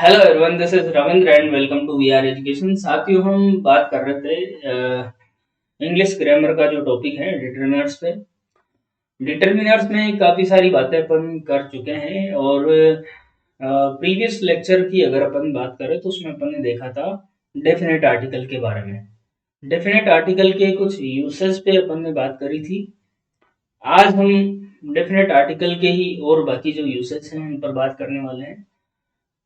Hello everyone, this is Ravindra and welcome to VR education. साथियों, हम बात कर रहे थे इंग्लिश ग्रामर का जो टॉपिक है डिटरमिनर्स पे। डिटरमिनर्स में काफी सारी बातें अपन कर चुके हैं और प्रीवियस लेक्चर की अगर अपन बात करें तो उसमें अपन ने देखा था डेफिनेट आर्टिकल के बारे में। डेफिनेट आर्टिकल के कुछ यूसेस पे अपन ने बात करी थी। आज हम डेफिनेट आर्टिकल के ही और बाकी जो यूसेस हैं उन पर बात करने वाले हैं।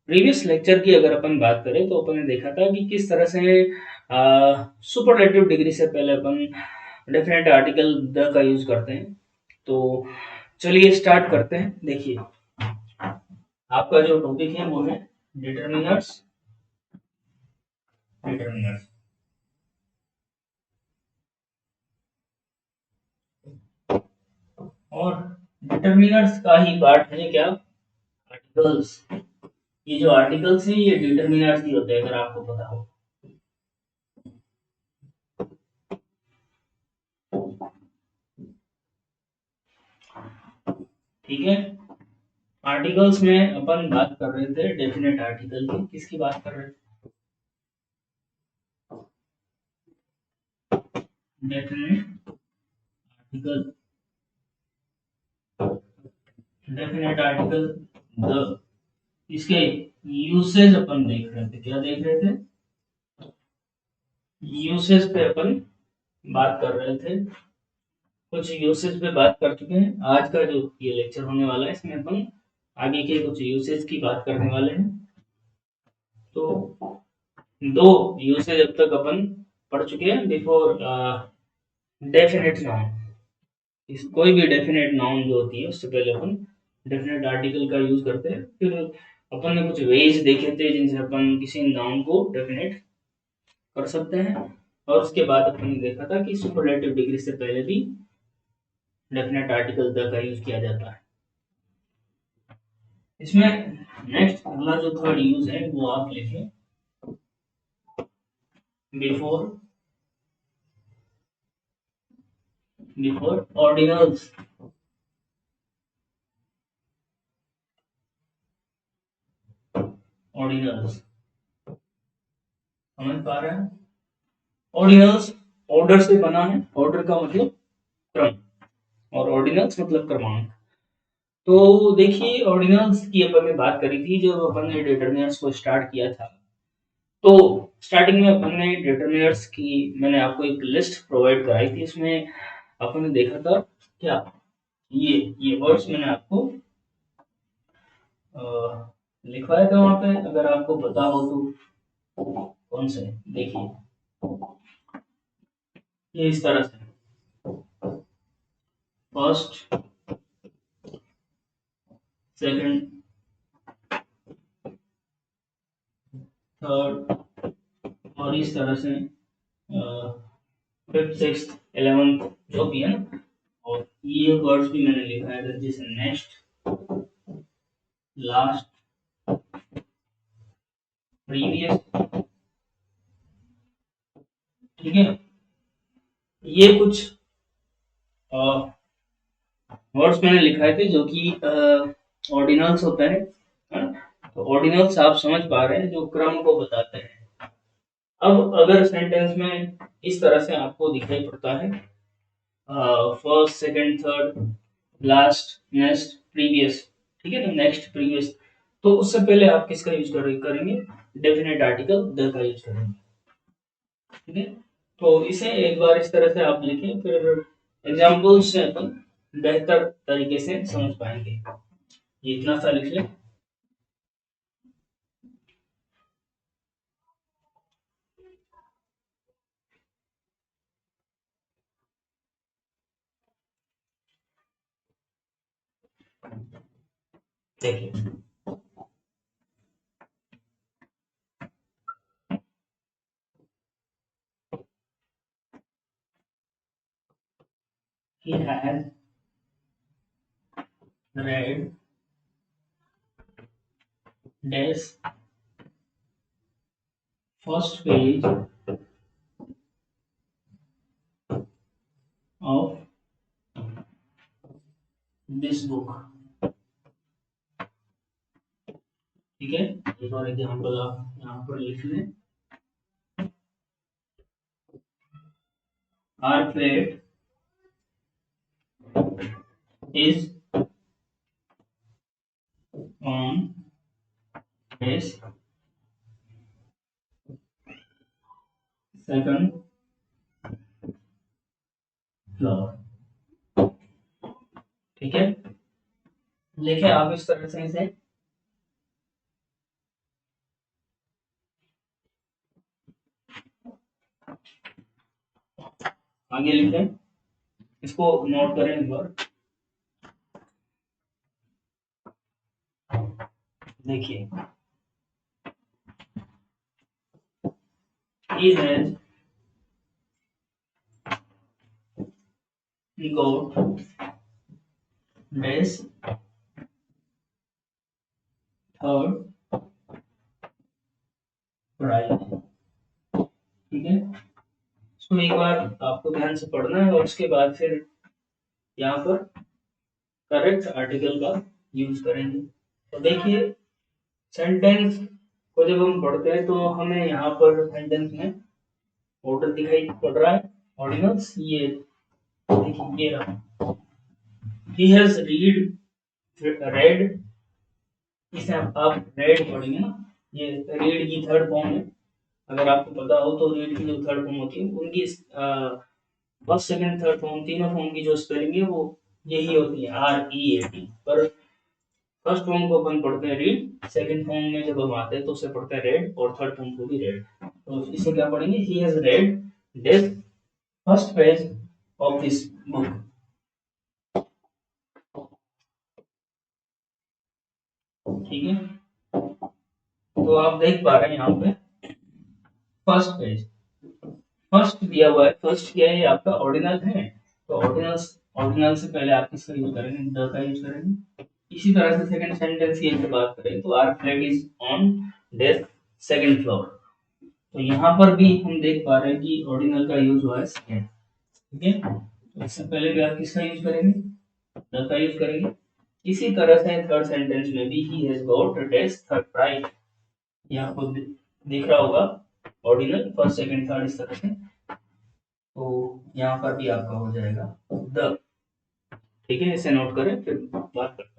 प्रीवियस लेक्चर की अगर अपन बात करें तो अपन ने देखा था कि किस तरह से सुपरलेटिव डिग्री से पहले अपन डेफिनेट आर्टिकल द का यूज करते हैं। तो चलिए स्टार्ट करते हैं। देखिए, आपका जो टॉपिक है वो है डिटरमिनर्स। डिटरमिनर्स और डिटरमिनर्स का ही पार्ट है क्या, आर्टिकल्स। ये जो आर्टिकल्स हैं ये डिटरमिनर्स ही होते हैं, अगर आपको पता हो। ठीक है, आर्टिकल्स में अपन बात कर रहे थे डेफिनेट आर्टिकल की। किसकी बात कर रहे थे? Definite article. Definite article the, इसके यूसेज अपन देख रहे थे। क्या देख रहे थे? यूसेज पे अपन बात कर रहे थे। कुछ यूसेज पे बात कर चुके हैं। आज का जो ये लेक्चर होने वाला है इसमें अपन आगे के कुछ यूसेज की बात करने वाले हैं। तो दो यूसेज अब तक अपन पढ़ चुके हैं बिफोर डेफिनेट नाउन। इस कोई भी डेफिनेट नाउन जो होती है उससे पहले अपन डेफिनेट आर्टिकल का यूज करते हैं। फिर अपन ने कुछ वेज देखे थे जिनसे अपन किसी नाउन को डेफिनेट कर सकते हैं। और उसके बाद अपन ने देखा था कि सुपरलेटिव डिग्री से पहले भी डेफिनेट आर्टिकल द का यूज किया जाता है। इसमें नेक्स्ट अगला जो थर्ड यूज है वो आप लिखें, बिफोर। Before ordinals. ऑर्डिनल्स समझ पा रहे हैं? ऑर्डिनल्स ऑर्डर से बना है। ऑर्डर का मतलब क्रम, और ऑर्डिनल्स मतलब क्रमांक। तो देखिए, ऑर्डिनल्स की अपन ने बात करी थी जब अपन ने डिटरमिनर्स को स्टार्ट किया था। तो स्टार्टिंग में अपन ने डिटरमिनर्स की मैंने आपको एक लिस्ट प्रोवाइड कराई थी। उसमें अपन ने देखा था क्या, ये वर्ड्स मैंने आपको लिखवाए थे वहां पे, अगर आपको पता हो तो। कौन से? देखिए, ये इस तरह से फर्स्ट, सेकंड, थर्ड, और इस तरह से फिफ्थ, सिक्स्थ, 11th, जो भी है ना। और ये वर्ड्स भी मैंने लिखा है, जैसे नेक्स्ट, लास्ट, प्रीवियस। ठीक है, ये कुछ वर्ड्स मैंने लिखाए थे जो कि ऑर्डिनल्स होता है ना? तो ऑर्डिनल्स आप समझ पा रहे हैं, जो क्रम को बताते हैं। अब अगर सेंटेंस में इस तरह से आपको दिखाई पड़ता है first, second, third, last, next, previous. ठीक है ना, नेक्स्ट, प्रीवियस। तो उससे पहले आप किसका यूज करेंगे? डेफिनेट आर्टिकल द का यूज करेंगे। ठीक है, तो इसे एक बार इस तरह से आप लिखें, फिर एग्जाम्पल से अपन बेहतर तरीके से समझ पाएंगे। ये इतना सा लिख लें। देखिए, he has read dash first page of this book। ठीक है, एक और एग्जांपल आप यहाँ पर लिख लें। Our plate is on its second floor। ठीक है, लिखे आप इस तरह से इसे। आगे लिखें, इसको नोट करें एक बार। देखिए, he has got this third prize। ठीक है, इसको एक बार आपको ध्यान से पढ़ना है और उसके बाद फिर यहाँ पर करेक्ट आर्टिकल का यूज करेंगे। तो देखिए, सेंटेंस को जब हम पढ़ते हैं तो हमें यहाँ पर सेंटेंस में ऑर्डर दिखाई पड़ रहा है, ऑर्डिनल्स। ये देखिए, ये रहा, he has read, इसे आप रेड पढ़ेंगे ना, ये रीड की थर्ड फॉर्म है। अगर आपको पता हो तो रीड की जो थर्ड फॉर्म होती है उनकी फर्स्ट सेकंड थर्ड फॉर्म तीनों फॉर्म की जो स्पेलिंग है वो यही होती है, READ। पर फर्स्ट फॉर्म को अपन पढ़ते हैं रीड, सेकंड फॉर्म में जब हम आते हैं तो उसे पढ़ते हैं रेड, और थर्ड फॉर्म को भी रेड। तो इसे क्या पढ़ेंगे, he has read this first page of this book. ठीक है, तो आप देख पा रहे हैं यहाँ पे फर्स्ट पेज, फर्स्ट दिया हुआ है। फर्स्ट क्या है, आपका ऑर्डिनल है, तो ऑर्डिनल्स, ऑर्डिनल से पहले आप किसका यूज करेंगे, द का यूज करेंगे। इसी तरह से सेकंड सेंटेंस की अगर बात करें तो our flag is on this second floor. तो यहाँ पर भी हम देख पा रहे हैं कि ऑर्डिनल का यूज हुआ है सेकंड। ठीक है, तो इससे पहले भी आप किसका यूज करेंगे, द का यूज करेंगे। इसी तरह से थर्ड सेंटेंस में भी he has got this third prize, ये आपको दिख रहा होगा, ऑर्डिनल फर्स्ट सेकंड थर्ड इस तरह से। तो यहाँ पर भी आपका हो जाएगा द। ठीक है, इसे नोट करें फिर बात करते हैं।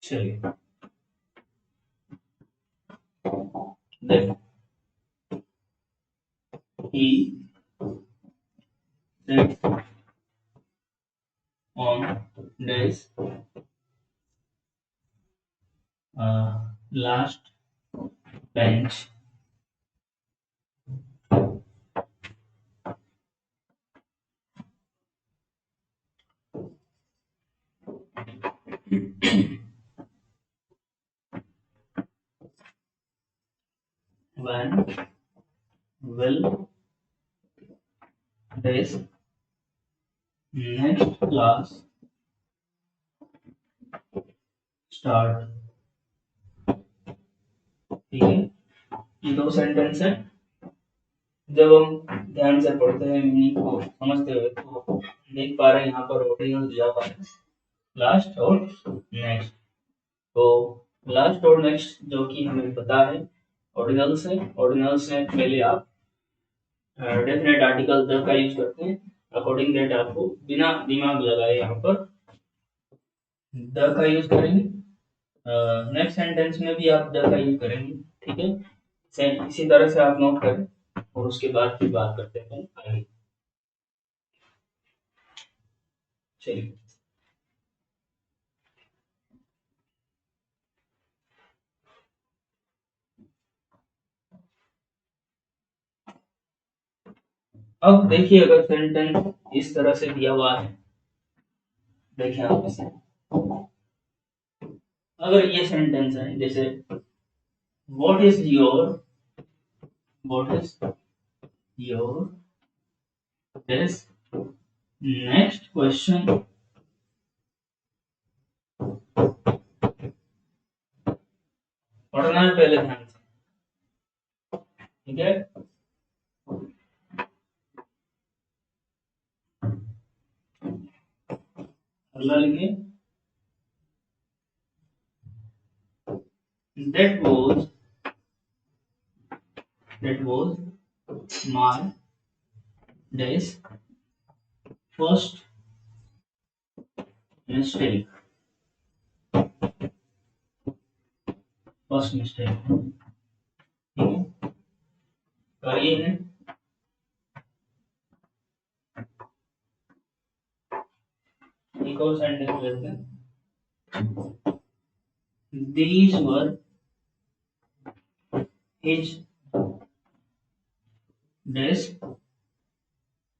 चलिए, देखो, he sits on this last bench when will this next class start। ठीक है, ये दो सेंटेंस है। जब हम ध्यान से पढ़ते हैं, मीनिंग को समझते हुए, तो देख पा रहे हैं यहाँ पर ओरिजिनल दिया हुआ है, लास्ट और नेक्स्ट। तो लास्ट और नेक्स्ट जो कि हमें पता है ऑर्डिनल से, ऑर्डिनल से पहले आप डेफिनेट आर्टिकल द का यूज करते हैं। अकॉर्डिंग दैट आपको बिना दिमाग लगाए यहाँ पर द का यूज करेंगे। नेक्स्ट सेंटेंस में भी आप द का यूज करेंगे। ठीक है, इसी तरह से आप नोट करें और उसके बाद फिर बात करते हैं आगे। चलिए, अब देखिए, अगर सेंटेंस इस तरह से दिया हुआ है, देखिए आप इसे, अगर ये सेंटेंस है जैसे what is your, what is your this next question पढ़ना है पहले ध्यान से, ठीक है। अगला लिखिए, that was my days first mistake, first mistake, ठीक है। तो ये है, एक और सेंटेंस लेते हैं, these were his days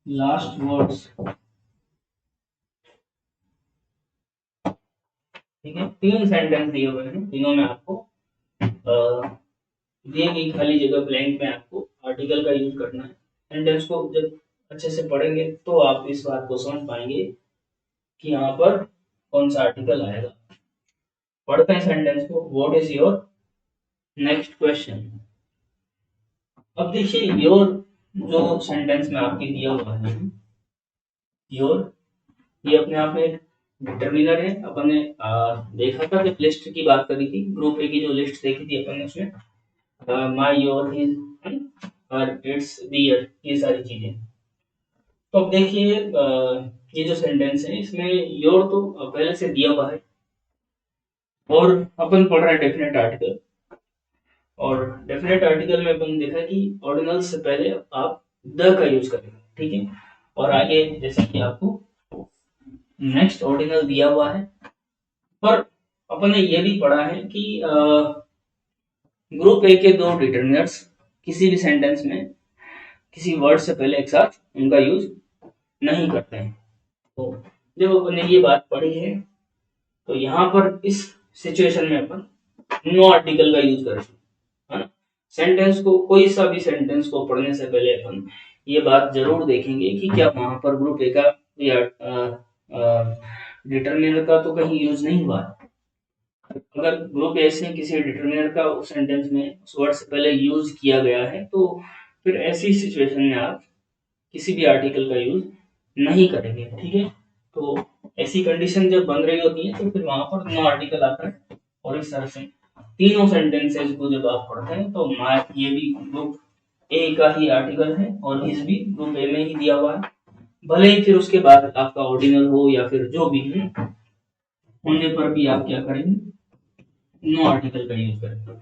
last words, ठीक है। तीन सेंटेंस दिए हुए हैं, तीनों में आपको दिए गई खाली जगह ब्लैंक में आपको आर्टिकल का यूज करना है। सेंटेंस को जब अच्छे से पढ़ेंगे तो आप इस बात को समझ पाएंगे कि यहाँ पर कौन सा आर्टिकल आएगा। पढ़ते हैं सेंटेंस को। What is your next question. अब देखिए योर जो सेंटेंस में आपके दिया हुआ है, योर, ये अपने आप में एक डिटर्मिनर है। अपन ने देखा था जब लिस्ट की बात करी थी, ग्रुप ए की जो लिस्ट देखी थी अपन ने, उसमें माई, योर, हिज और इट्स, दियर, ये सारी चीजें। तो अब देखिए ये जो सेंटेंस है इसमें योर तो पहले से दिया हुआ है और अपन पढ़ रहे हैं डेफिनेट आर्टिकल। और डेफिनेट आर्टिकल में अपन देखा कि ऑर्डिनल से पहले आप द का यूज करेंगे, ठीक है। और आगे जैसे कि आपको नेक्स्ट ऑर्डिनल दिया हुआ है, पर अपन ने ये भी पढ़ा है कि ग्रुप ए के दो डिटर्मिनर्स किसी भी सेंटेंस में किसी वर्ड से पहले एक साथ उनका यूज नहीं करते हैं। तो जब अपन ने ये बात पढ़ी है तो यहाँ पर इस सिचुएशन में अपन नो आर्टिकल का यूज करें, है ना। सेंटेंस को, कोई सा भी सेंटेंस को पढ़ने से पहले अपन ये बात जरूर देखेंगे कि क्या वहां पर ग्रुप ए का या डिटर्मिनर का तो कहीं यूज नहीं हुआ है। अगर ग्रुप ऐसे किसी डिटरमिनर का उस सेंटेंस में उस वर्ड से पहले यूज किया गया है तो फिर ऐसी सिचुएशन में आप किसी भी आर्टिकल का यूज नहीं करेंगे, ठीक है। तो ऐसी कंडीशन जब बन रही होती है तो फिर वहां पर नो आर्टिकल आता है। और इस तरह से तीनों सेंटेंसेस को जब आप पढ़ते हैं तो माय, ये भी ग्रुप ए का ही आर्टिकल है और हिज भी ग्रुप ए में ही दिया हुआ है। भले ही फिर उसके बाद आपका ऑर्डिनल हो या फिर जो भी है, होने पर भी आप क्या करेंगे, नो आर्टिकल का यूज करेंगे,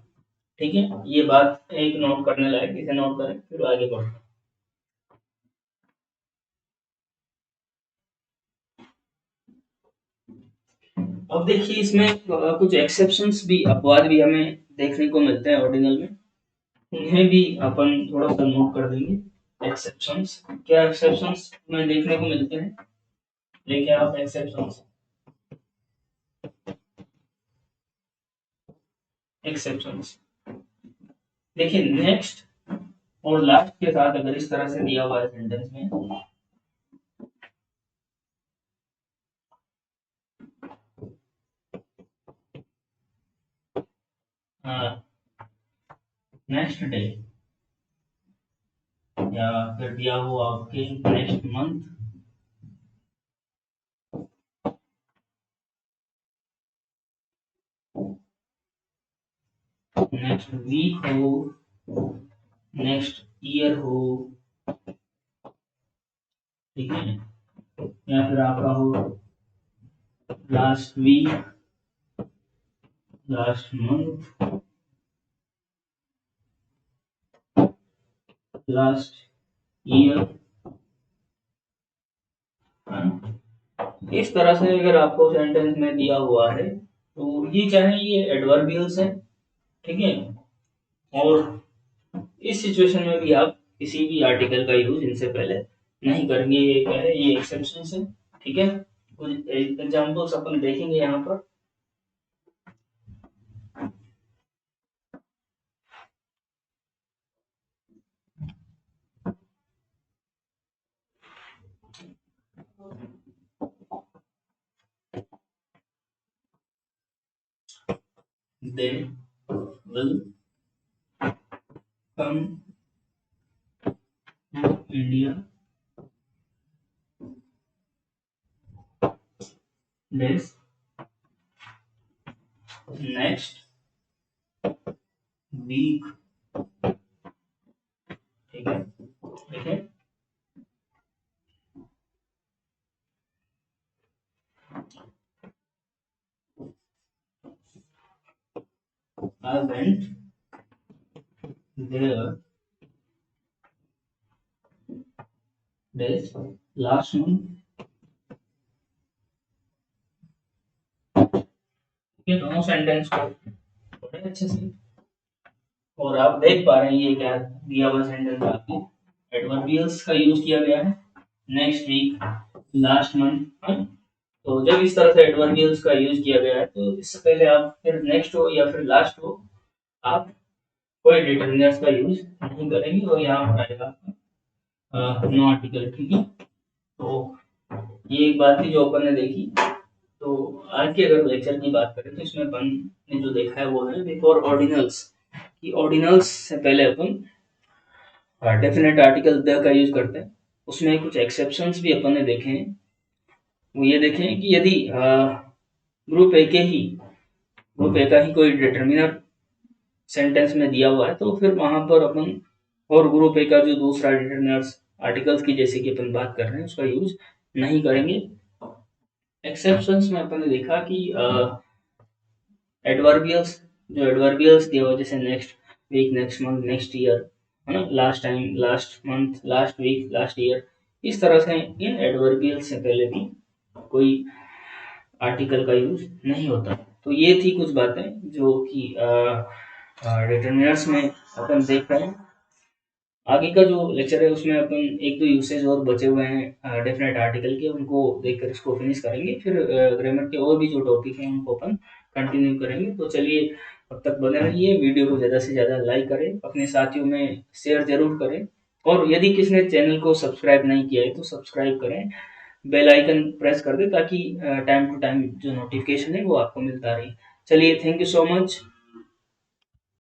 ठीक है। ये बात एक नोट करने लायक, इसे नोट करें फिर आगे बढ़ते हैं। अब देखिए इसमें कुछ एक्सेप्शंस भी, अपवाद भी हमें देखने को मिलते हैं ऑर्डिनल में, उन्हें भी अपन थोड़ा सा नोट कर देंगे। एक्सेप्शंस, क्या एक्सेप्शंस हमें देखने को मिलते हैं, देखिए आप एक्सेप्शंस, एक्सेप्शंस देखिए नेक्स्ट और लास्ट के साथ अगर इस तरह से दिया हुआ है सेंटेंस में, नेक्स्ट डे या फिर दिया हो आपके नेक्स्ट मंथ, नेक्स्ट वीक हो, नेक्स्ट ईयर हो, ठीक है। या फिर आपका हो last week, last month, last year, इस तरह से अगर आपको सेंटेंस में दिया हुआ है तो ये चाहे ये एडवर्बियल्स है, ठीक है। और इस सिचुएशन में भी आप किसी भी आर्टिकल का यूज इनसे पहले नहीं करेंगे। ये क्या है, ये एक्सेप्शन है, ठीक है। कुछ एग्जाम्पल्स अपन देखेंगे यहाँ पर। Then will come to India this next week। ठीक है, ठीक है। I went there this last month। ये दोनों सेंटेंस को बड़े अच्छे से, और आप देख पा रहे हैं ये क्या दिया हुआ सेंटेंस आपको एडवर्बियल्स का यूज किया गया है, नेक्स्ट वीक, लास्ट मंथ। तो जब इस तरह से एडवर्बियल्स का यूज किया गया है तो इससे पहले आप फिर नेक्स्ट हो या फिर लास्ट हो, आप कोई डिटरमिनर्स का यूज नहीं करेंगे और यहाँ पर आएगा नो आर्टिकल। ठीक है, तो ये एक बात थी जो अपन ने देखी। तो आज के अगर लेक्चर की बात करें तो इसमें अपन ने जो देखा है वो है बिफोर ऑर्डिनल्स, कि ऑर्डिनल्स से पहले अपन डेफिनेट आर्टिकल द का यूज करते हैं। उसमें कुछ एक्सेप्शंस भी अपन ने देखे हैं। वो ये देखे हैं कि यदि ग्रुप ए का ही कोई डिटरमिनर सेंटेंस में दिया हुआ है तो फिर वहां पर अपन और ग्रुप ए का जो दूसरा डिटरमिनर्स आर्टिकल्स की जैसे कि अपन बात कर रहे हैं उसका यूज नहीं करेंगे। एक्सेप्शंस में अपन ने देखा कि एडवर्बियल्स दिया हुआ जैसे next week, next month, next year, है ना, last time, last month, last week, last year, इस तरह से इन एडवर्बियल्स से पहले भी कोई आर्टिकल का यूज नहीं होता। तो ये थी कुछ बातें जो कि डिटरमिनर्स में अपन देख रहे हैं। आगे का जो लेक्चर है उसमें अपन एक दो यूसेज और बचे हुए हैं डेफिनेट आर्टिकल के, उनको देखकर इसको फिनिश करेंगे। फिर ग्रामर के और भी जो टॉपिक हैं उनको अपन कंटिन्यू करेंगे। तो चलिए, अब तक बने रहिए, वीडियो को ज़्यादा से ज़्यादा लाइक करें, अपने साथियों में शेयर जरूर करें, और यदि किसने चैनल को सब्सक्राइब नहीं किया है तो सब्सक्राइब करें, बेल आइकन प्रेस कर दें ताकि टाइम टू टाइम जो नोटिफिकेशन है वो आपको मिलता रहे। चलिए, थैंक यू सो मच।